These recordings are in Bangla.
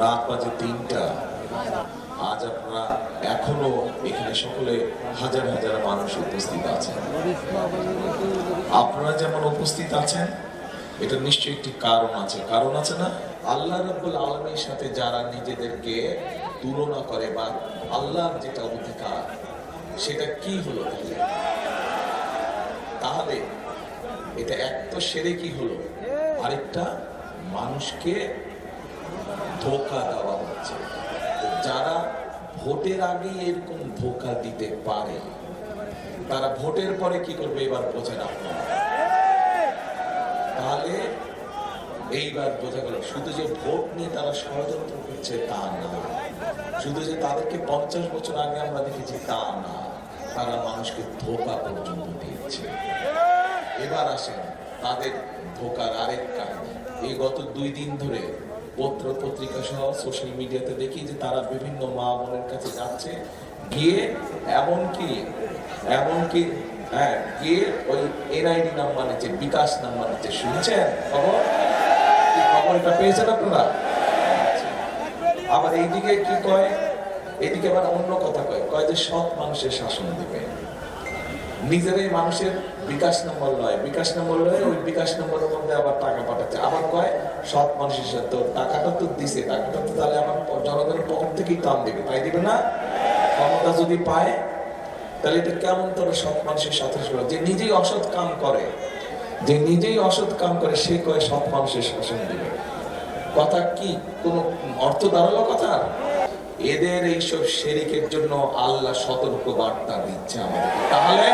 রাত বাজে ৩টা। আজ আপনারা এখনো এখানে সকলে হাজার হাজার মানুষ উপস্থিত আছেন। আপনারা যেমন উপস্থিত আছেন, এটা নিশ্চয়ই একটি কারণ আছে। কারণ আছে না? আল্লাহ রাব্বুল আলামিনের সাথে যারা নিজেদেরকে তুলনা করে বা আল্লাহর যেটা অধিকার সেটা কি হলো তাহলে এটা এক তো শিরকি হলো, আরেকটা মানুষকে ধোঁকা দেওয়া হচ্ছে। যারা ভোটের আগে এরকম ধোঁকা দিতে পারে তারা ভোটের পরে কি করবে এবার বোঝেন আপনারা। তাহলে এইবার বোঝা গেল শুধু যে ভোট নিয়ে তারা ষড়যন্ত্র করছে তা না, শুধু যে তাদেরকে 50 বছর আগে আমরা দেখেছি তা না, তারা মানুষকে ধোঁকা পর্যন্ত দিয়েছে। এবার আসেন তাদের ধোঁকার আরেক কাহিনী। এই গত 2 দিন ধরে পত্র পত্রিকা সহ সোশ্যাল মিডিয়াতে দেখি যে তারা বিভিন্ন মা বোনের কাছে যাচ্ছে, গিয়ে এমনকি গিয়ে ওই এনআইডি নাম্বার নিচ্ছে, বিকাশ নাম্বার নিচ্ছে। শুনছেন খবর? খবরটা পেয়েছেন আপনারা? আবার এইদিকে কি কয়, এদিকে আবার অন্য কথা কয় যে সৎ মানুষের শাসন দিবে। নিজেরাই মানুষের বিকাশ নম্বর লয়, ওই বিকাশ নম্বরের মধ্যে আবার টাকা পাঠাচ্ছে। আবার কয় সৎ মানুষের সাথে, তো টাকাটা তো দিছে, টাকাটা তো তাহলে আমার জনগণের পকেট থেকেই টান দিবে, তাই দিবে না? ক্ষমতা যদি পায় তাহলে এটা কেমন তোর সৎ মানুষের সাথে? যে নিজেই অসৎ কাম করে, সে কয় সৎ মানুষের শাসন দিবে। কথা কি কোন অর্থ দাঁড়ালো কথা? এদের এইসব শিরকের জন্য আল্লাহ সতর্ক বার্তা দিচ্ছে আমাদেরকে। তাহলে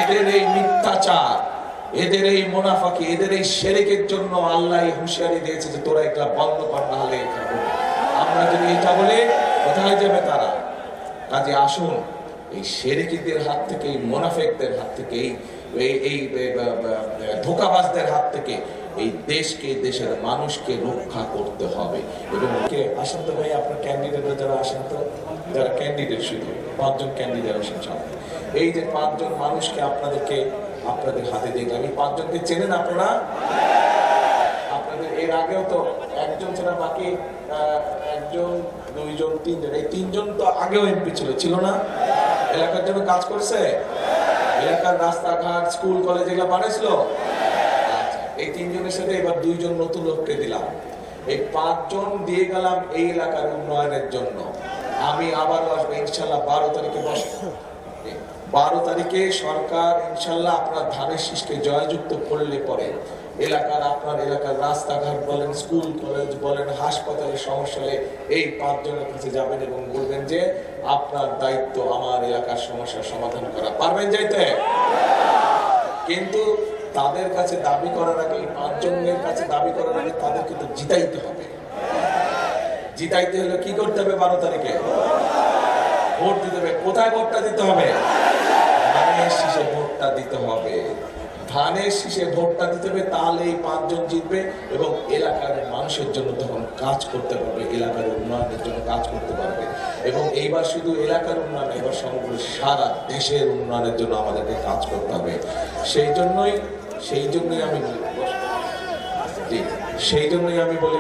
এদের এই মিথ্যাচার, এদের এই মুনাফাকি, এদের এই শিরকের জন্য আল্লাহ হুঁশিয়ারি দিয়েছে যে তোরা এটা বন্ধ কর, না হলে আমরা যদি এটা বলে কোথায় যাবে তারা? কাজে আসুন এই শিরকিদের হাত থেকে, এই মুনাফিকদের হাত থেকে, এই ধোঁকাবাজদের হাত থেকে এই দেশকে, দেশের মানুষকে রক্ষা করতে হবে। এবং আসেন তো ভাই, আপনার ক্যান্ডিডেটরা যারা আসেন তো, যারা ক্যান্ডিডেট, শুধু 5 জন ক্যান্ডিডেট আসেন সামনে। এই যে 5 জন মানুষকে আপনাদের হাতে দিয়ে, আমি 5 জনকে চেনেন আপনারা? আপনাদের এর আগেও তো একজন ছাড়া বাকি 1 জন 2 জন 3 জন, এই 3 জন তো আগেও এমপি ছিল না? এলাকার জন্য কাজ করছে, এলাকার রাস্তাঘাট, স্কুল, কলেজ এগুলো বানাইছিল। এই 3 জনের সাথে এবার 2 জন নতুন লোককে দিলাম। এই 5 জন দিয়ে গেলাম এই এলাকার উন্নয়নের জন্য। আমি আবারও আসবো ইনশাল্লাহ 12 তারিখে বসবো। 12 তারিখে সরকার ইনশাল্লাহ আপনার ধানের শীষকে জয়যুক্ত করলে পরে আপনার এলাকার রাস্তাঘাট বলেন, স্কুল কলেজ বলেন, হাসপাতালের সমস্যা হলে এই 5 জনের কাছে যাবেন এবং বলবেন যে আপনার দায়িত্ব আমার এলাকার সমস্যার সমাধান করা। পারবেন যাইতে? কিন্তু তাদের কাছে দাবি করার আগে, 5 জনের কাছে দাবি করার আগে তাদেরকে তো জিতাইতে হবে। জিতাইতে হলে কি করতে হবে? 12 তারিখে ভোট দিতে হবে। কোথায় ভোটটা দিতে হবে? ধানের শীষে ভোটটা দিতে হবে। ধানের শীষে ভোটটা দিতে হবে, তাহলে এই 5 জন জিতবে এবং এলাকার মানুষের জন্য তখন কাজ করতে পারবে, এলাকার উন্নয়নের জন্য কাজ করতে পারবে। এবং এইবার শুধু এলাকার উন্নয়ন, এবার সমগ্র সারা দেশের উন্নয়নের জন্য আমাদেরকে কাজ করতে হবে। সেই জন্যই আমি বলি